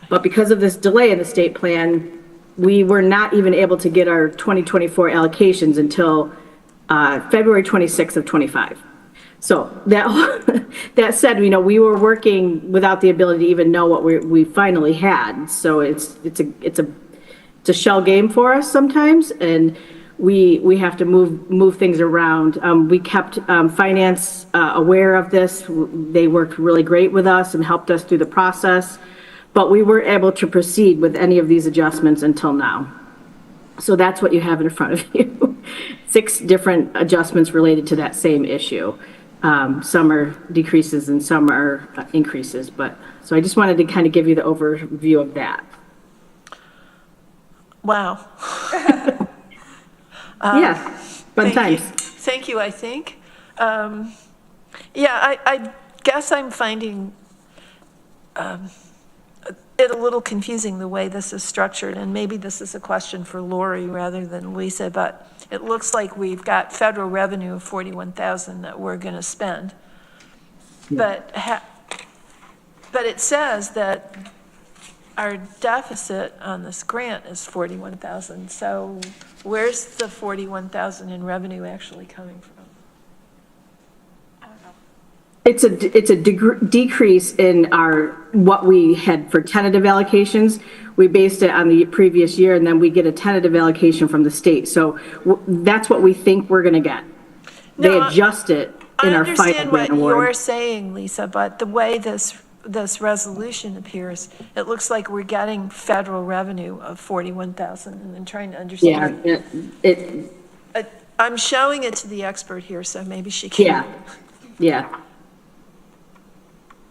But because of this delay in the state plan, we were not even able to get our 2024 allocations until February 26th of 25. So that said, you know, we were working without the ability to even know what we finally had. So it's a shell game for us sometimes, and we have to move things around. We kept finance aware of this. They worked really great with us and helped us through the process, but we weren't able to proceed with any of these adjustments until now. So that's what you have in front of you. 6 different adjustments related to that same issue. Some are decreases and some are increases, but, so I just wanted to kind of give you the overview of that. Wow. Yeah, fun times. Thank you, I think. Yeah, I guess I'm finding it a little confusing the way this is structured, and maybe this is a question for Lori rather than Lisa, but it looks like we've got federal revenue of $41,000 that we're going to spend. Yeah. But it says that our deficit on this grant is $41,000. So where's the $41,000 in revenue actually coming from? It's a decrease in what we had for tentative allocations. We based it on the previous year, and then we get a tentative allocation from the state. So that's what we think we're going to get. They adjust it in our final grant award. I understand what you're saying, Lisa, but the way this resolution appears, it looks like we're getting federal revenue of $41,000, and I'm trying to understand. Yeah, I'm showing it to the expert here, so maybe she can. Yeah.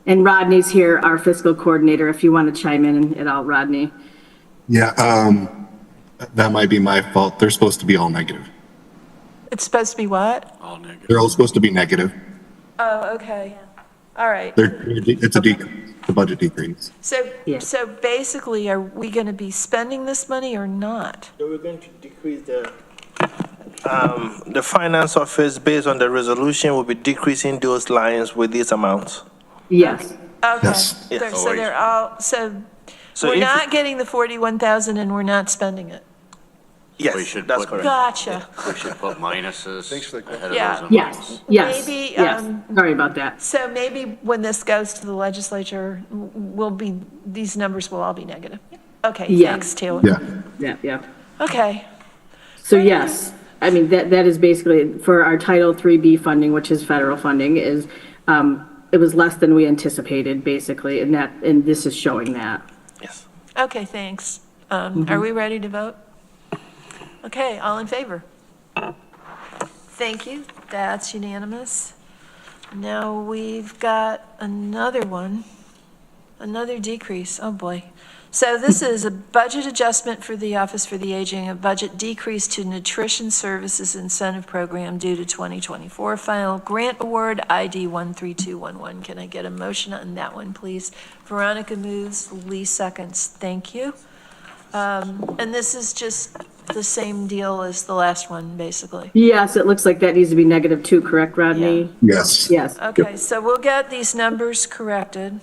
And Rodney's here, our fiscal coordinator, if you want to chime in at all, Rodney. Yeah, that might be my fault. They're supposed to be all negative. It's supposed to be what? All negative. They're all supposed to be negative. Oh, okay. All right. It's a decrease, the budget decrease. So basically, are we going to be spending this money or not? So we're going to decrease the finance office, based on the resolution, will be decreasing those lines with these amounts. Yes. Okay. Yes. So they're all, so we're not getting the $41,000 and we're not spending it. Yes, that's correct. Gotcha. We should put minuses ahead Yeah. of those amounts. Yes. Maybe, Sorry about that. So maybe when this goes to the legislature, these numbers will all be negative. Okay, Yeah. thanks, Taylor. Yeah. Okay. So yes, I mean, that is basically for our Title 3B funding, which is federal funding, is, it was less than we anticipated, basically, and this is showing that. Yes. Okay, thanks. Are we ready to vote? Okay, all in favor? Thank you. That's unanimous. Now we've got another one, another decrease. Oh, boy. So this is a budget adjustment for the Office for the Aging, a budget decrease to Nutrition Services Incentive Program due to 2024 final grant award ID 13211. Can I get a motion on that one, please? Veronica moves, Lee seconds. Thank you. And this is just the same deal as the last one, basically. Yes, it looks like that needs to be -2, correct, Rodney? Yes. Yes. Okay, so we'll get these numbers corrected.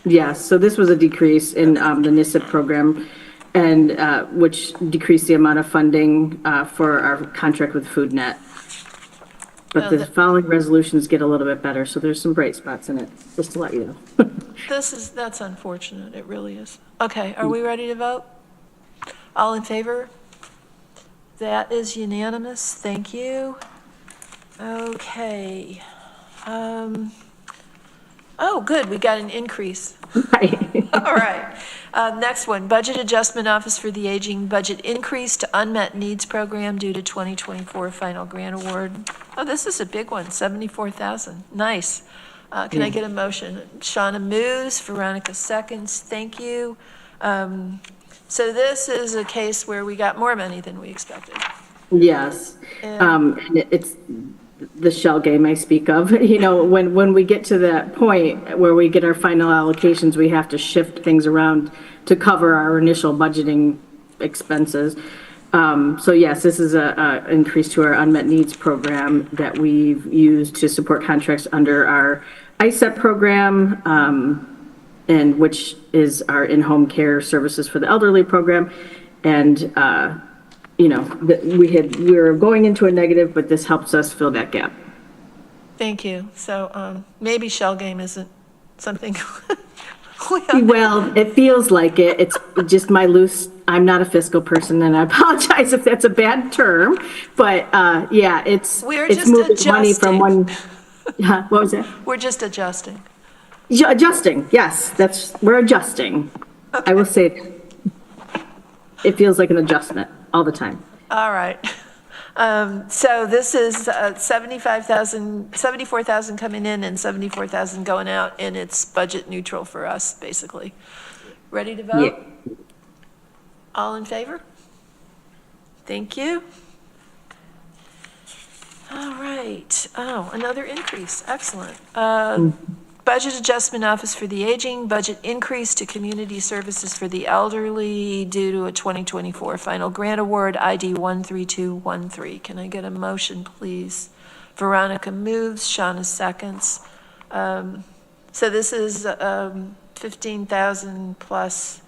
Yes, so this was a decrease in the NISIP program, and which decreased the amount of funding for our contract with FoodNet. But the following resolutions get a little bit better, so there's some bright spots in it, just to let you know. That's unfortunate, it really is. Okay, are we ready to vote? All in favor? That is unanimous, thank you. Okay. Oh, good, we got an increase. All right. Next one, Budget Adjustment Office for the Aging, budget increase to Unmet Needs Program due to 2024 final grant award. Oh, this is a big one, $74,000. Nice. Can I get a motion? Shauna moves, Veronica seconds. Thank you. So this is a case where we got more money than we expected. Yes. And it's the shell game I speak of. You know, when we get to that point where we get our final allocations, we have to shift things around to cover our initial budgeting expenses. So yes, this is a increase to our unmet needs program that we've used to support contracts under our ISEP program, and which is our in-home care services for the elderly program. And, you know, we were going into a negative, but this helps us fill that gap. Thank you. So maybe shell game isn't something. Well, it feels like it. It's just my loose, I'm not a fiscal person, and I apologize if that's a bad term, but yeah, it's moving money from one. What was that? We're just adjusting. Adjusting, yes, we're adjusting. Okay. I will say it feels like an adjustment all the time. All right. So this is 74,000 coming in and 74,000 going out, and it's budget neutral for us, basically. Ready to vote? Yeah. All in favor? Thank you. All right. Oh, another increase. Excellent. Budget Adjustment Office for the Aging, budget increase to Community Services for the Elderly due to a 2024 final grant award, ID 13213. Can I get a motion, please? Veronica moves, Shauna seconds. So this is 15,000 plus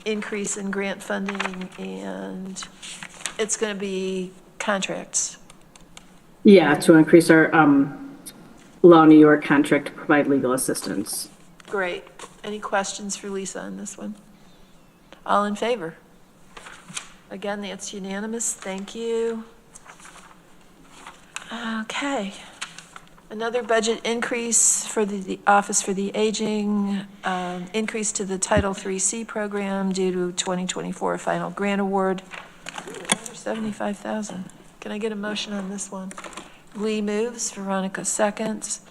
increase in grant funding, and it's going to be contracts. Yeah, to increase our Law New York contract to provide legal assistance. Great. Any questions for Lisa on this one? All in favor? Again, that's unanimous. Thank you. Okay. Another budget increase for the Office for the Aging, increase to the Title III-C program due to 2024 final grant award. Another 75,000. Can I get a motion on this one? Lee moves, Veronica seconds.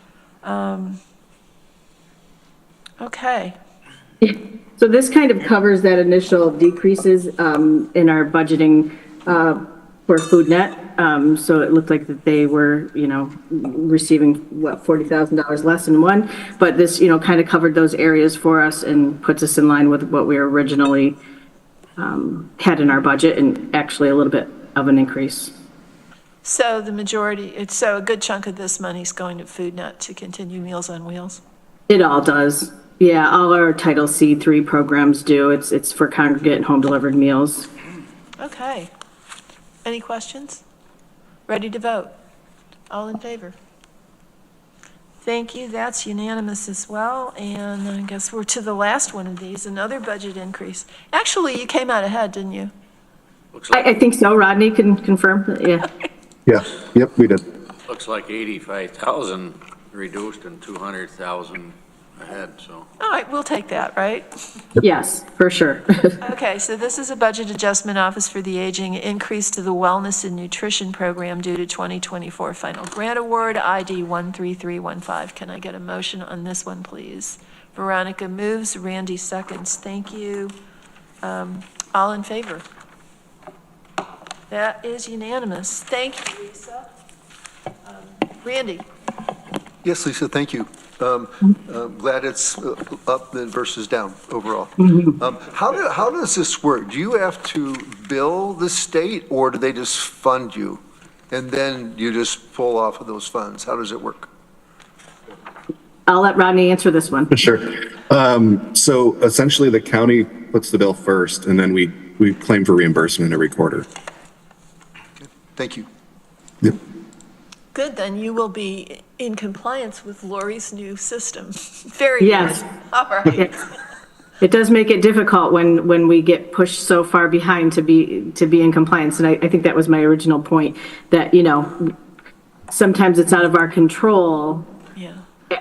Okay. So this kind of covers that initial decreases in our budgeting for FoodNet. So it looked like that they were, you know, receiving, what, $40,000 less in one. But this, you know, kind of covered those areas for us and puts us in line with what we originally had in our budget, and actually a little bit of an increase. So the majority, so a good chunk of this money is going to FoodNet to continue Meals on Wheels? It all does. Yeah, all our Title C3 programs do. It's for congregate and home delivered meals. Okay. Any questions? Ready to vote? All in favor? Thank you. That's unanimous as well. And I guess we're to the last one of these, another budget increase. Actually, you came out ahead, didn't you? I think so. Rodney can confirm. Yeah. Yeah, yep, we did. Looks like 85,000 reduced and 200,000 ahead, so. All right, we'll take that, right? Yes, for sure. Okay, so this is a Budget Adjustment Office for the Aging, increase to the Wellness and Nutrition Program due to 2024 final grant award, ID 13315. Can I get a motion on this one, please? Veronica moves, Randy seconds. Thank you. All in favor? That is unanimous. Thank you, Lisa. Randy? Yes, Lisa, thank you. Glad it's up then versus down overall. How does this work? Do you have to bill the state, or do they just fund you? And then you just pull off of those funds? How does it work? I'll let Rodney answer this one. Sure. So essentially, the county puts the bill first, and then we claim for reimbursement every quarter. Thank you. Yep. Good, then you will be in compliance with Lori's new system. Very Yes. good. All right. It does make it difficult when we get pushed so far behind to be in compliance. And I think that was my original point, that, sometimes it's out of our control,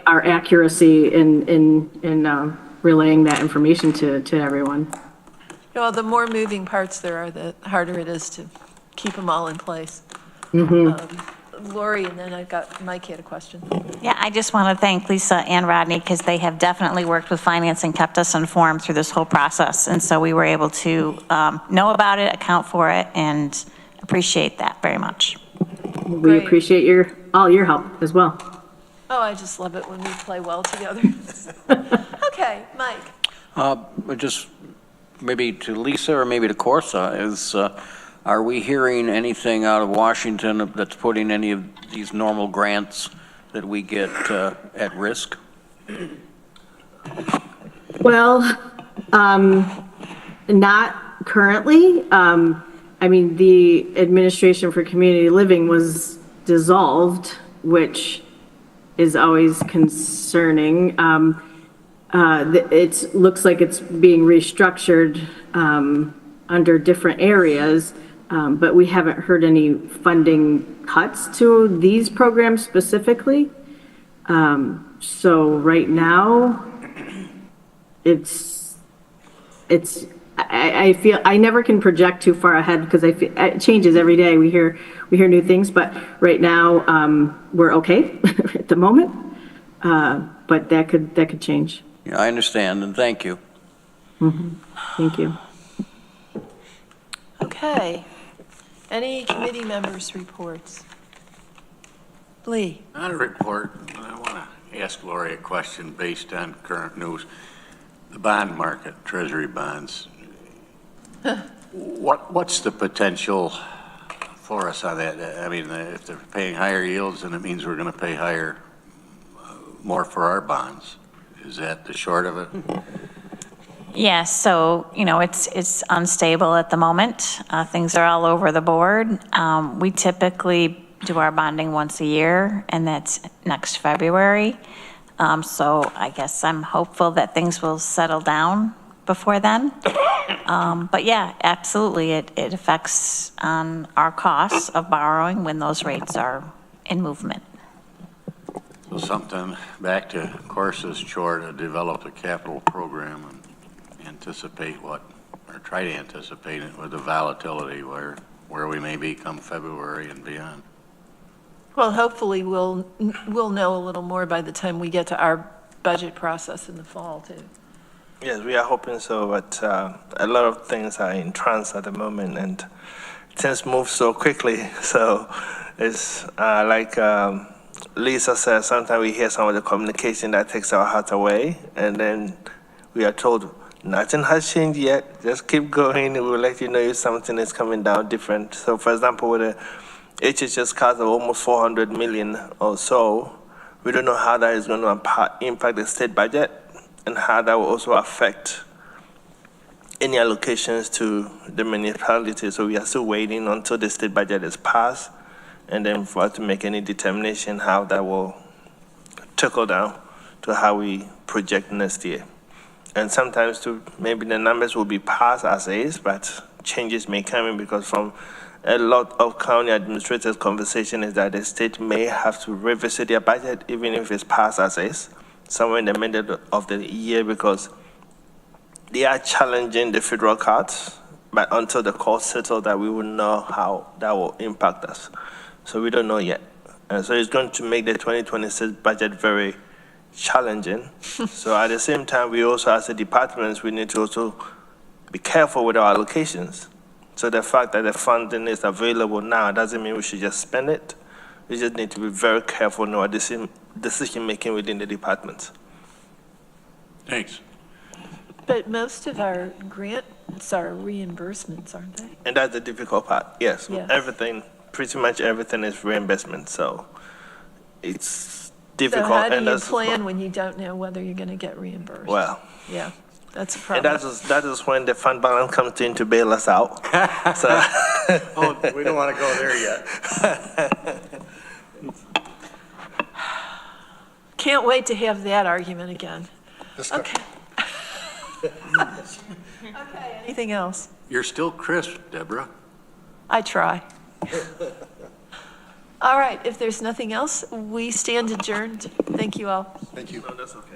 our accuracy in relaying that information to everyone. Well, the more moving parts there are, the harder it is to keep them all in place. Lori, and then Mike had a question. Yeah, I just want to thank Lisa and Rodney, because they have definitely worked with finance and kept us informed through this whole process. And so we were able to know about it, account for it, and appreciate that very much. We appreciate all your help as well. Oh, I just love it when we play well together. Okay, Mike. Just maybe to Lisa or maybe to Corsa, are we hearing anything out of Washington that's putting any of these normal grants that we get at risk? Well, not currently. The Administration for Community Living was dissolved, which is always concerning. It looks like it's being restructured under different areas, but we haven't heard any funding cuts to these programs specifically. So right now, I feel I never can project too far ahead, because I feel it changes every day. We hear new things, but right now we're okay at the moment. But that could change. Yeah, I understand, and thank you. Thank you. Okay. Any committee members' reports? Lee? Not a report, but I want to ask Lori a question based on current news. The bond market, treasury bonds, what's the potential for us on that? I mean, if they're paying higher yields, then it means we're going to pay more for our bonds. Is that the short of it? Yes, so, it's unstable at the moment. Things are all over the board. We typically do our bonding once a year, and that's next February. So I guess I'm hopeful that things will settle down before then. But yeah, absolutely, it affects our costs of borrowing when those rates are in movement. So sometime back to Corsa's chore to develop a capital program and try to anticipate it with the volatility where we may be come February and beyond. Well, hopefully we'll know a little more by the time we get to our budget process in the fall, too. Yes, we are hoping so, but a lot of things are in trance at the moment, and things move so quickly. So it's like Lisa said, sometimes we hear some of the communication that takes our heart away, and then we are told, nothing has changed yet, just keep going, we'll let you know if something is coming down different. So for example, with the HHS cuts of almost 400 million or so, we don't know how that is going to impact the state budget, and how that will also affect any allocations to the municipality. So we are still waiting until the state budget is passed, and then for us to make any determination how that will trickle down to how we project next year. And sometimes too, maybe the numbers will be passed as is, but changes may come in, because from a lot of county administrators' conversation is that the state may have to revisit their budget, even if it's passed as is, somewhere in the middle of the year, because they are challenging the federal cuts, but until the courts settle that, we will know how that will impact us. So we don't know yet. And so it's going to make the 2026 budget very challenging. So at the same time, we also, as a department, we need to also be careful with our allocations. So the fact that the funding is available now doesn't mean we should just spend it. We just need to be very careful in our decision-making within the departments. Thanks. But most of our grants are reimbursements, aren't they? And that's the difficult part. Yes, Yes. everything, pretty much everything is reimbursement. So it's difficult. So how do and you that's plan when you don't know whether you're going to get reimbursed? well. Yeah, that's a And problem. that is when the fund balance comes in to bail us out. So Oh, we don't want to go there yet. Can't wait to have that argument again. Okay. Okay, anything else? You're still crisp, Deborah. I try. All right, if there's nothing else, we stand adjourned. Thank you all. Thank you. no, that's okay.